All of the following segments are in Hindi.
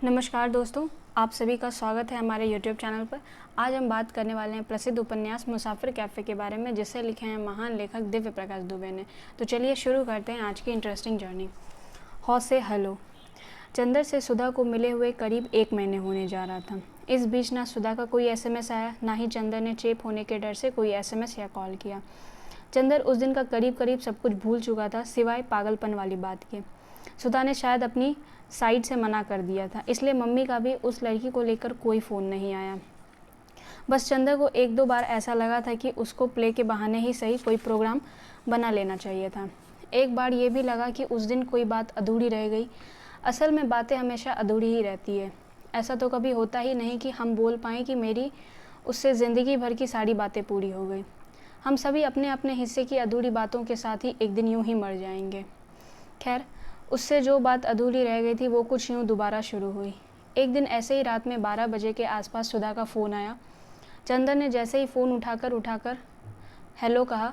नमस्कार दोस्तों, आप सभी का स्वागत है हमारे YouTube चैनल पर। आज हम बात करने वाले हैं प्रसिद्ध उपन्यास मुसाफिर कैफ़े के बारे में, जिसे लिखे हैं महान लेखक दिव्य प्रकाश दुबे ने। तो चलिए शुरू करते हैं आज की इंटरेस्टिंग जर्नी। हौ से हेलो। चंदर से सुधा को मिले हुए करीब 1 महीने होने जा रहा था। इस बीच ना सुधा का कोई SMS आया, ना ही चंदर ने चेप होने के डर से कोई SMS या कॉल किया। चंदर उस दिन का करीब करीब सब कुछ भूल चुका था, सिवाय पागलपन वाली बात के। सुधा ने शायद अपनी साइड से मना कर दिया था, इसलिए मम्मी का भी उस लड़की को लेकर कोई फ़ोन नहीं आया। बस चंदर को 1-2 बार ऐसा लगा था कि उसको प्ले के बहाने ही सही कोई प्रोग्राम बना लेना चाहिए था। एक बार ये भी लगा कि उस दिन कोई बात अधूरी रह गई। असल में बातें हमेशा अधूरी ही रहती है। ऐसा तो कभी होता ही नहीं कि हम बोल पाएँ कि मेरी उससे ज़िंदगी भर की सारी बातें पूरी हो गई। हम सभी अपने अपने हिस्से की अधूरी बातों के साथ ही एक दिन यूं ही मर जाएंगे। खैर, उससे जो बात अधूरी रह गई थी वो कुछ यूं दोबारा शुरू हुई। एक दिन ऐसे ही रात में 12 बजे के आसपास सुधा का फ़ोन आया। चंदर ने जैसे ही फ़ोन उठाकर हेलो कहा,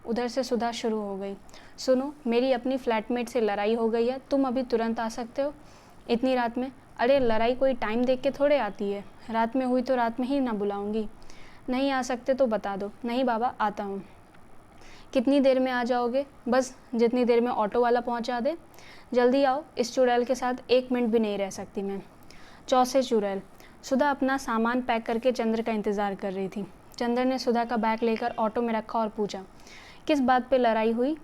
उधर से सुधा शुरू हो गई। सुनो, मेरी अपनी फ्लैटमेट से लड़ाई हो गई है, तुम अभी तुरंत आ सकते हो? इतनी रात में? अरे लड़ाई कोई टाइम देख के थोड़े आती है। रात में हुई तो रात में ही ना बुलाऊंगी। नहीं आ सकते तो बता दो। नहीं बाबा, आता हूँ। कितनी देर में आ जाओगे? बस जितनी देर में ऑटो वाला पहुंचा दे। जल्दी आओ, इस चुड़ैल के साथ 1 मिनट भी नहीं रह सकती मैं। चौसे चुड़ैल। सुधा अपना सामान पैक करके चंद्र का इंतज़ार कर रही थी। चंद्र ने सुधा का बैग लेकर ऑटो में रखा और पूछा, किस बात पे लड़ाई हुई?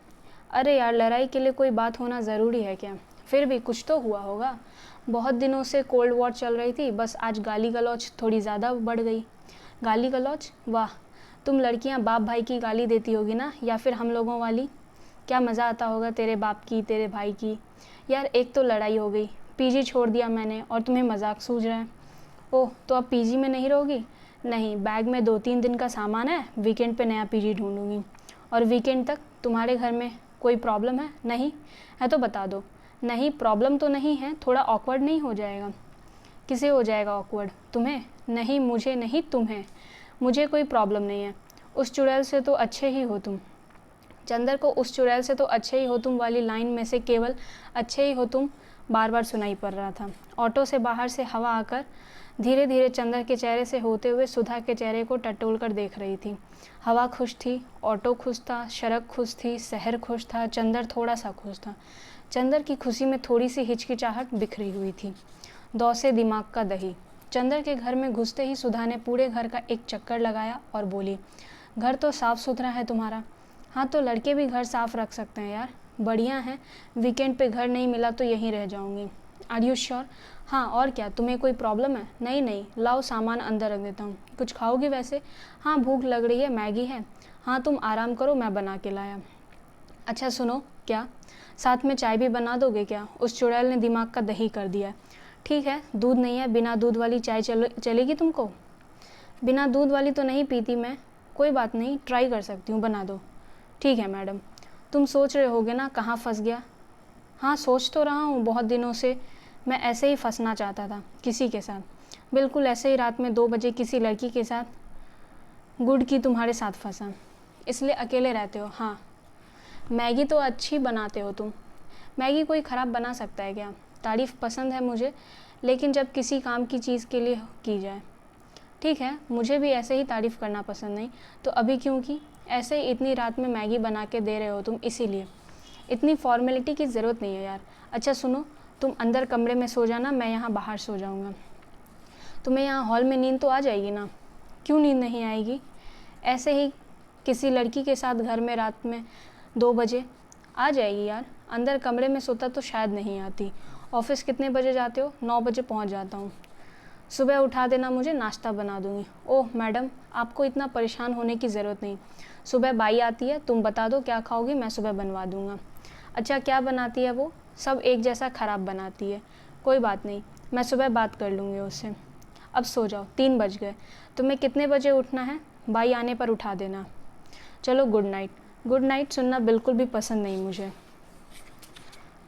अरे यार, लड़ाई के लिए कोई बात होना ज़रूरी है क्या? फिर भी कुछ तो हुआ होगा। बहुत दिनों से कोल्ड वॉर चल रही थी, बस आज गाली गलौज थोड़ी ज़्यादा बढ़ गई। गाली गलौज? वाह, तुम लड़कियां बाप भाई की गाली देती होगी ना, या फिर हम लोगों वाली? क्या मज़ा आता होगा तेरे बाप की, तेरे भाई की। यार एक तो लड़ाई हो गई, पीजी छोड़ दिया मैंने और तुम्हें मजाक सूझ रहा है। ओह, तो अब पीजी में नहीं रहोगी? नहीं, बैग में 2-3 दिन का सामान है, वीकेंड पे नया पीजी ढूंढूंगी। और वीकेंड तक तुम्हारे घर में कोई प्रॉब्लम है? नहीं है तो बता दो। नहीं, प्रॉब्लम तो नहीं है, थोड़ा ऑकवर्ड नहीं हो जाएगा? किसे हो जाएगा ऑकवर्ड? तुम्हें? नहीं, मुझे नहीं, तुम्हें। मुझे कोई प्रॉब्लम नहीं है। उस चुड़ैल से तो अच्छे ही हो तुम। चंदर को उस चुड़ैल से तो अच्छे ही हो तुम वाली लाइन में से केवल अच्छे ही हो तुम बार बार सुनाई पड़ रहा था। ऑटो से बाहर से हवा आकर धीरे धीरे चंदर के चेहरे से होते हुए सुधा के चेहरे को टटोल कर देख रही थी। हवा खुश थी, ऑटो खुश था, सड़क खुश थी, शहर खुश था, चंदर थोड़ा सा खुश था। चंदर की खुशी में थोड़ी सी हिचकिचाहट बिखरी हुई थी। दौ से दिमाग का दही। चंदर के घर में घुसते ही सुधा ने पूरे घर का एक चक्कर लगाया और बोली, घर तो साफ सुथरा है तुम्हारा। हाँ, तो लड़के भी घर साफ रख सकते हैं यार। बढ़िया है, वीकेंड पे घर नहीं मिला तो यहीं रह जाऊंगी। Are you sure? हाँ, और क्या, तुम्हें कोई प्रॉब्लम है? नहीं नहीं, लाओ सामान अंदर रख देता हूँ। कुछ खाओगी वैसे? हाँ, भूख लग रही है, मैगी है। हाँ, तुम आराम करो, मैं बना के लाया। अच्छा सुनो, क्या साथ में चाय भी बना दोगे क्या? उस चुड़ैल ने दिमाग का दही कर दिया। ठीक है, दूध नहीं है, बिना दूध वाली चाय चलेगी तुमको? बिना दूध वाली तो नहीं पीती मैं। कोई बात नहीं, ट्राई कर सकती हूँ, बना दो। ठीक है मैडम। तुम सोच रहे होगे ना कहाँ फंस गया? हाँ, सोच तो रहा हूँ बहुत दिनों से। मैं ऐसे ही फंसना चाहता था, किसी के साथ। बिल्कुल ऐसे ही रात में 2 बजे किसी लड़की के साथ, गुड की तुम्हारे साथ फंसा। इसलिए अकेले रहते हो? हाँ। मैगी तो अच्छी बनाते हो तुम। मैगी कोई ख़राब बना सकता है क्या? तारीफ़ पसंद है मुझे, लेकिन जब किसी काम की चीज़ के लिए की जाए। ठीक है, मुझे भी ऐसे ही तारीफ़ करना पसंद नहीं, तो अभी क्यों की? ऐसे ही इतनी रात में मैगी बना के दे रहे हो तुम, इसीलिए। इतनी फॉर्मेलिटी की ज़रूरत नहीं है यार। अच्छा सुनो, तुम अंदर कमरे में सो जाना, मैं यहाँ बाहर सो जाऊँगा। तुम्हें यहाँ हॉल में नींद तो आ जाएगी ना? क्यों नींद नहीं आएगी? ऐसे ही किसी लड़की के साथ घर में रात में 2 बजे आ जाएगी यार। अंदर कमरे में सोता तो शायद नहीं आती। ऑफिस कितने बजे जाते हो? 9 बजे पहुँच जाता हूँ। सुबह उठा देना मुझे, नाश्ता बना दूंगी। ओह मैडम, आपको इतना परेशान होने की ज़रूरत नहीं। सुबह बाई आती है, तुम बता दो क्या खाओगी, मैं सुबह बनवा दूंगा। अच्छा, क्या बनाती है वो? सब एक जैसा ख़राब बनाती है। कोई बात नहीं, मैं सुबह बात कर लूँगी उससे। अब सो जाओ, 3 बज गए। तुम्हें कितने बजे उठना है? बाई आने पर उठा देना। चलो, गुड नाइट। गुड नाइट सुनना बिल्कुल भी पसंद नहीं मुझे।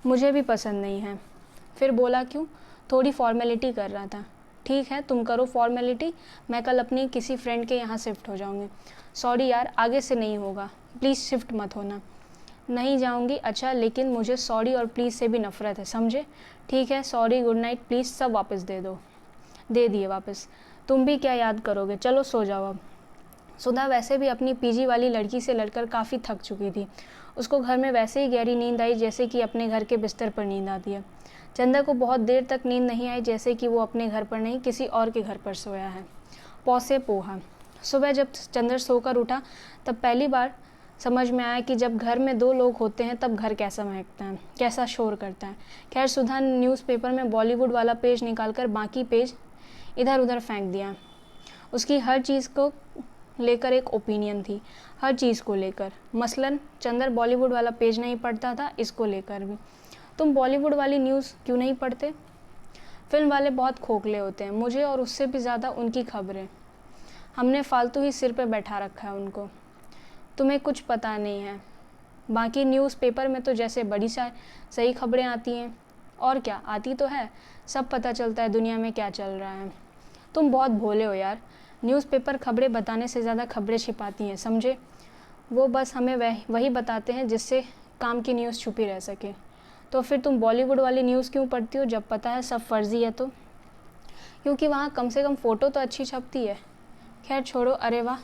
मुझे भी पसंद नहीं है। फिर बोला क्यों? थोड़ी फॉर्मेलिटी कर रहा था। ठीक है, तुम करो फॉर्मेलिटी, मैं कल अपनी किसी फ्रेंड के यहाँ शिफ्ट हो जाऊँगी। सॉरी यार, आगे से नहीं होगा, प्लीज़ शिफ्ट मत होना। नहीं जाऊंगी। अच्छा, लेकिन मुझे सॉरी और प्लीज़ से भी नफ़रत है, समझे? ठीक है, सॉरी, गुड नाइट, प्लीज़ सब वापस दे दो। दे दिए वापस। तुम भी क्या याद करोगे, चलो सो जाओ अब। सुधा वैसे भी अपनी पीजी वाली लड़की से लड़कर काफ़ी थक चुकी थी। उसको घर में वैसे ही गहरी नींद आई जैसे कि अपने घर के बिस्तर पर नींद आती है। चंदा को बहुत देर तक नींद नहीं आई, जैसे कि वो अपने घर पर नहीं किसी और के घर पर सोया है। पौसे पोहा। सुबह जब चंद्र सोकर उठा तब पहली बार समझ में आया कि जब घर में दो लोग होते हैं तब घर कैसा महकता है, कैसा शोर करता है। खैर, सुधा ने न्यूज़पेपर में बॉलीवुड वाला पेज निकालकर बाकी पेज इधर उधर फेंक दिया। उसकी हर चीज़ को लेकर एक ओपिनियन थी, हर चीज़ को लेकर। मसलन चंद्र बॉलीवुड वाला पेज नहीं पढ़ता था, इसको लेकर भी। तुम बॉलीवुड वाली न्यूज़ क्यों नहीं पढ़ते? फिल्म वाले बहुत खोखले होते हैं, मुझे और उससे भी ज़्यादा उनकी खबरें। हमने फालतू ही सिर पे बैठा रखा है उनको। तुम्हें कुछ पता नहीं है। बाकी न्यूज़पेपर में तो जैसे बड़ी सही खबरें आती हैं। और क्या, आती तो है, सब पता चलता है दुनिया में क्या चल रहा है। तुम बहुत भोले हो यार। न्यूज़पेपर खबरें बताने से ज़्यादा खबरें छिपाती हैं, समझे? वो बस हमें वही बताते हैं जिससे काम की न्यूज़ छुपी रह सके। तो फिर तुम बॉलीवुड वाली न्यूज़ क्यों पढ़ती हो जब पता है सब फर्जी है? तो क्योंकि वहाँ कम से कम फ़ोटो तो अच्छी छपती है। खैर छोड़ो। अरे वाह,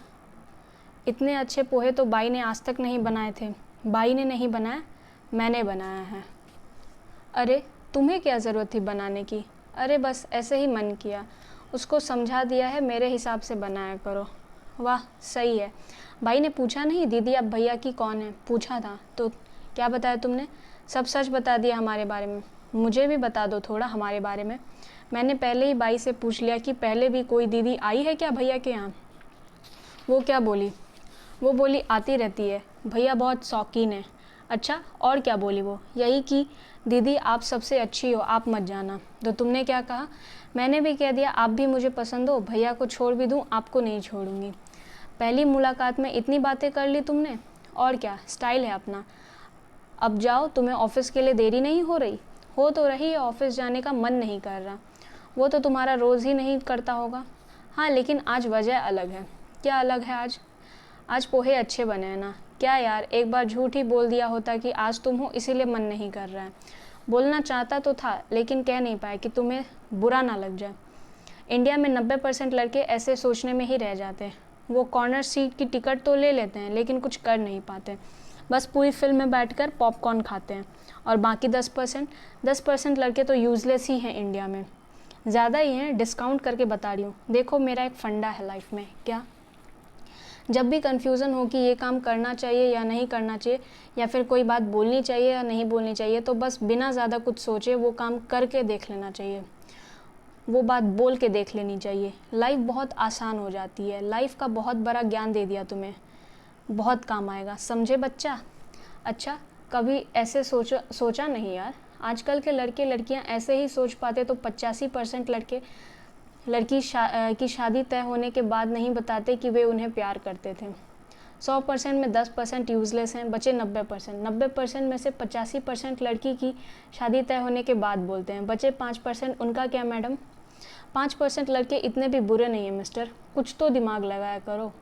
इतने अच्छे पोहे तो बाई ने आज तक नहीं बनाए थे। बाई ने नहीं बनाया, मैंने बनाया है। अरे तुम्हें क्या ज़रूरत थी बनाने की? अरे बस ऐसे ही मन किया, उसको समझा दिया है, मेरे हिसाब से बनाया करो। वाह, सही है। भाई ने पूछा नहीं दीदी आप भैया की कौन है? पूछा था। तो क्या बताया तुमने? सब सच बता दिया हमारे बारे में। मुझे भी बता दो थोड़ा हमारे बारे में। मैंने पहले ही बाई से पूछ लिया कि पहले भी कोई दीदी आई है क्या भैया के यहाँ? वो क्या बोली? वो बोली आती रहती है, भैया बहुत शौकीन है। अच्छा, और क्या बोली वो? यही कि दीदी आप सबसे अच्छी हो, आप मत जाना। तो तुमने क्या कहा? मैंने भी कह दिया आप भी मुझे पसंद हो, भैया को छोड़ भी दूँ, आपको नहीं छोड़ूंगी। पहली मुलाकात में इतनी बातें कर ली तुमने। और क्या, स्टाइल है अपना। अब जाओ, तुम्हें ऑफिस के लिए देरी नहीं हो रही? हो तो रही है, ऑफिस जाने का मन नहीं कर रहा। वो तो तुम्हारा रोज़ ही नहीं करता होगा। हाँ, लेकिन आज वजह अलग है। क्या अलग है आज? आज पोहे अच्छे बने हैं ना। क्या यार, एक बार झूठ ही बोल दिया होता कि आज तुम हो इसीलिए मन नहीं कर रहा है। बोलना चाहता तो था लेकिन कह नहीं पाया कि तुम्हें बुरा ना लग जाए। इंडिया में 90% लड़के ऐसे सोचने में ही रह जाते हैं। वो कॉर्नर सीट की टिकट तो ले लेते हैं लेकिन कुछ कर नहीं पाते। बस पूरी फिल्म में बैठकर पॉपकॉर्न खाते हैं। और बाकी 10% लड़के तो यूज़लेस ही हैं इंडिया में। ज़्यादा ही हैं, डिस्काउंट करके बता रही हूँ। देखो, मेरा एक फंडा है लाइफ में। क्या? जब भी कन्फ्यूज़न हो कि ये काम करना चाहिए या नहीं करना चाहिए, या फिर कोई बात बोलनी चाहिए या नहीं बोलनी चाहिए, तो बस बिना ज़्यादा कुछ सोचे वो काम करके देख लेना चाहिए, वो बात बोल के देख लेनी चाहिए। लाइफ बहुत आसान हो जाती है। लाइफ का बहुत बड़ा ज्ञान दे दिया तुम्हें, बहुत काम आएगा, समझे बच्चा? अच्छा, कभी ऐसे सोचा नहीं यार। आजकल के लड़के लड़कियां ऐसे ही सोच पाते तो 85% लड़के लड़की की शादी तय होने के बाद नहीं बताते कि वे उन्हें प्यार करते थे। 100% में 10% यूज़लेस हैं, बचे 90%। 90% में से 85% लड़की की शादी तय होने के बाद बोलते हैं, बचे 5%। उनका क्या मैडम? 5% लड़के इतने भी बुरे नहीं हैं मिस्टर, कुछ तो दिमाग लगाया करो।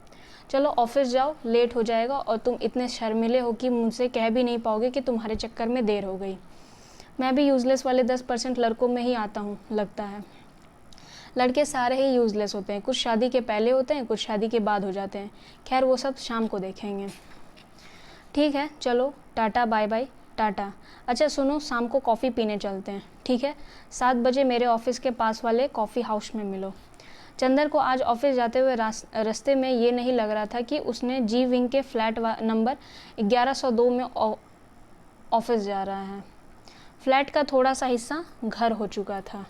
चलो ऑफिस जाओ, लेट हो जाएगा और तुम इतने शर्मिले हो कि मुझसे कह भी नहीं पाओगे कि तुम्हारे चक्कर में देर हो गई। मैं भी यूज़लेस वाले 10% लड़कों में ही आता हूँ लगता है। लड़के सारे ही यूज़लेस होते हैं, कुछ शादी के पहले होते हैं, कुछ शादी के बाद हो जाते हैं। खैर वो सब शाम को देखेंगे। ठीक है, चलो टाटा बाय बाय। टाटा। अच्छा सुनो, शाम को कॉफ़ी पीने चलते हैं, ठीक है? 7 बजे मेरे ऑफिस के पास वाले कॉफ़ी हाउस में मिलो। चंदर को आज ऑफिस जाते हुए रास्ते में ये नहीं लग रहा था कि उसने जी विंग के फ्लैट नंबर 1102 में ऑफिस जा रहा है। फ्लैट का थोड़ा सा हिस्सा घर हो चुका था।